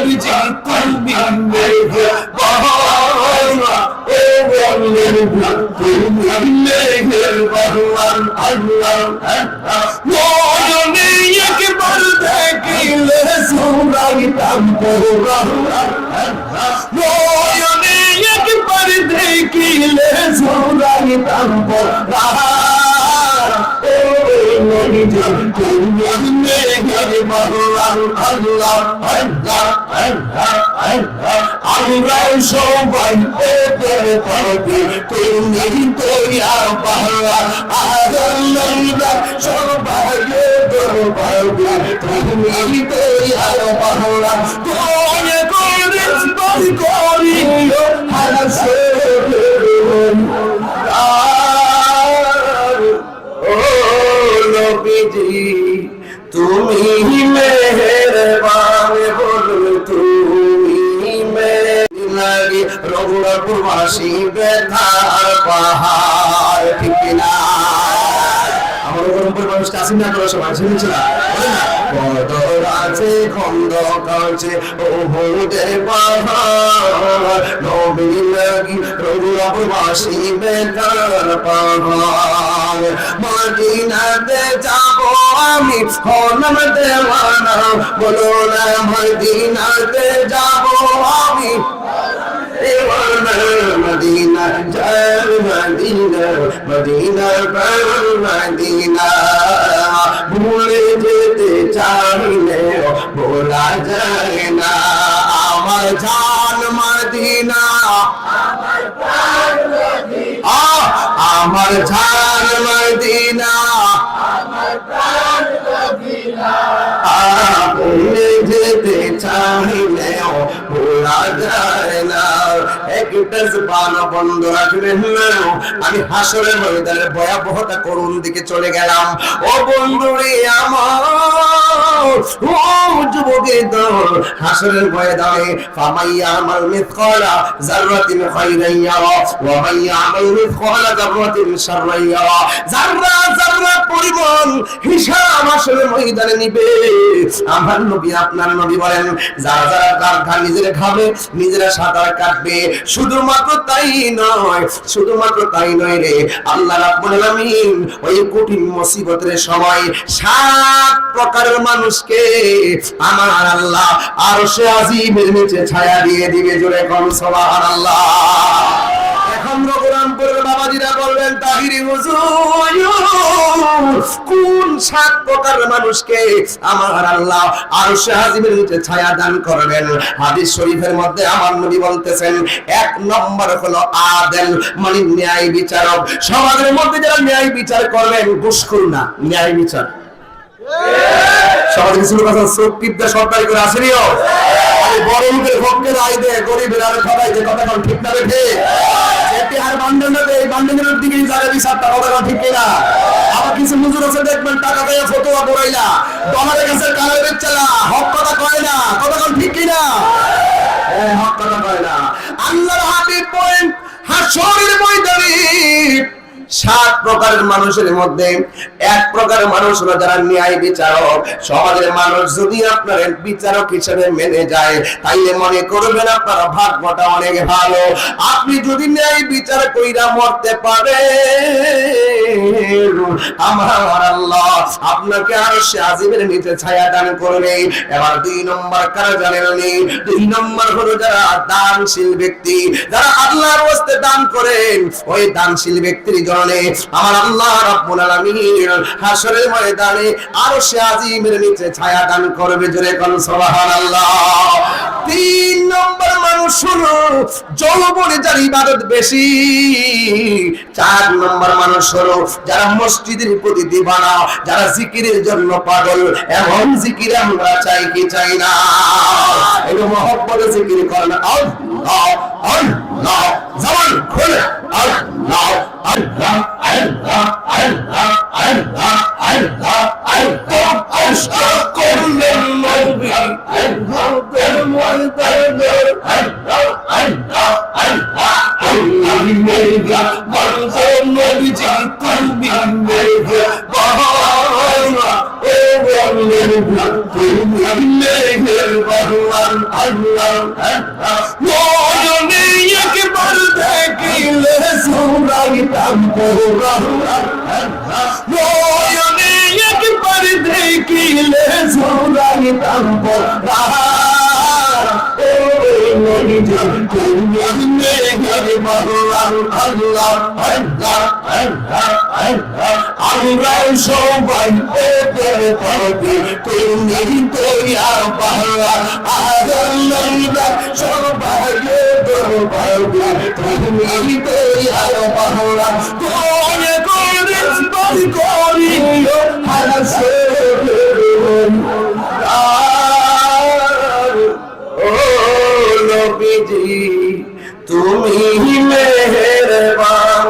নবীজি তুমি মেহেরবান নয়নে একবার দেখিলে সুরাইতাম কোরআন নয়নে একবার দেখিলে সুরাইতাম কোরআন আমরা সবাই তুমি তোয়া পাহা সবাই তুমি তোয়া পাহা করি তুমি মেহেরবান বল তুমি মেহেরবানি রঘুরাপুরবাসী ব্যথার পাহাড় ঠিক না আমার রঘুরামপুর মানুষটা আসেন না করার সময় শুনেছিলাম বদর আছে খন্দক আছে ওহুদের পাহাড় নবী লাগি রঘুরাপুরবাসী ব্যথার পাহাড় মদিনাতে যাব আমি হলাম দেওয়ানা বলো না মদিনাতে যাব আমি মদিনা জয় মদিনা মদিনা মদিনা ভুলে যেতে চাইলে ভোলা যায় না আমার জান মদিনা আমার জান মদিনা ভুলে যেতে চাইলে ভোলা যায় না একটা জবান বন্ধ রাখবেন না আমি হাসরের ময়দানের ভয়াবহতা করুণ দিকে চলে গেলাম ও বন্ধুরে আমার ও যুবকের দল হাসরের ময়দানে ফামাইয়া আমাল মিসকালা যাররাতিন খায়রান ইয়ারা ওয়া মাইয়া আমাল মিসকালা যাররাতিন শাররান ইয়ারা যাররা যাররা পরিমাণ হিসাব হাসরের ময়দানে নিবে আমার নবী আপনার নবী বলেন যারা যারা গান নিজেরা খাবে নিজেরা সাঁতার কাটবে শুধুমাত্র তাই নয় রে আল্লাহ রাব্বুল আলামিন ওই কঠিন মুসিবতের সময় 7 প্রকারের মানুষকে আমার আল্লাহ আরশে আজিমের নিচে ছায়া দিয়ে দিবে জোরে কোন সুবহানাল্লাহ এখন রঘুরামপুরের বাবাজিরা বলবেন তাহিরি হুজুর কোন 7 প্রকারের মানুষকে আমার আল্লাহ আরশে আজিমের নিচে ছায়া দান করবেন হাদিস শরীফের মধ্যে আমার নবী বলতেছেন 1 নম্বর হলো আদেল মানে ন্যায় বিচারক সমাজের মধ্যে যারা ন্যায় বিচার করবেন ঘুষখোর না ন্যায় বিচার সমাজে কিছু লোক আছে সত্যিটা সরকারি করে আসেনিও বড় লোকের পক্ষে রায় দেয় গরিবের আর সবাই যে কথা ঠিক না রেখে এটি আর বান্ডেলতে এই বান্ডেলের দিকে যাবে বিচারটা কথা ঠিক না আবার কিছু হুজুর আছে দেখবেন টাকা দিয়ে ফতোয়া করাইলা ডলারের কাছে কালে বেচলা হক কথা কয় না কথা ঠিক কি না হক কথা কয় না আল্লাহর হাবিব বলেন হাসরের ময়দানে 7 প্রকারের মানুষের মধ্যে 1 প্রকারের মানুষ হলো যারা ন্যায় বিচারক সমাজের মানুষ যদি আপনার বিচারক হিসেবে মেনে যায় তাইলে মনে করবেন আপনার ভাগ্যটা অনেক ভালো আপনি যদি ন্যায় বিচার কইরা মরতে পারেন আমার আল্লাহ আপনাকে আরশে আজিমের নিচে ছায়া দান করবে এবার 2 নম্বর কারা জানেন উনি 2 নম্বর হলো যারা দানশীল ব্যক্তি যারা আল্লাহর রাস্তায় দান করেন ওই দানশীল ব্যক্তির আমার আল্লাহ রাব্বুল আলামিন হাসরের ময়দানে আরশে আজিমের নিচে ছায়া দান করবে জোরে কোন সুবহানাল্লাহ 3 নম্বর মানুষ হলো যৌবনে যার ইবাদত বেশি 4 নম্বর মানুষ হলো যারা মসজিদের প্রতি দিওয়ানা যারা জিকিরের জন্য পাগল এমন জিকির আমরা চাই কি চাই না একটু মহব্বতে জিকির করেন আল্লাহ আল্লাহ জবান খুলে আল্লাহ আল্লাহ আল্লাহ আল্লাহ আল্লাহ আল্লাহ আল্লাহ আশকা করলেন নবী আল্লাহ ময়দানে আল্লাহ আল্লাহ আল্লাহ তুমি মেঘা বলছো নবীজি তুমি মেঘা বাহারা ও বললেন তুমি মেঘের বাহারা আল্লাহ আল্লাহ নয়নে একবার দেখিলে সুরাইতাম কোরআন নয়নে একবার দেখিলে সুরাইতাম কোরআন ওই নবীজি তুমি মেহেরবান আল্লাহ আল্লাহ আল্লাহ আল্লাহ আমরা সবাই পেতে পাবি তুমি তোয়া বাংলা আল্লাহ সবাই পাবি তুমি তোয়া বাংলা কোনে কোনে বলি করি হাসে ও নবীজি তুমি মেহেরবান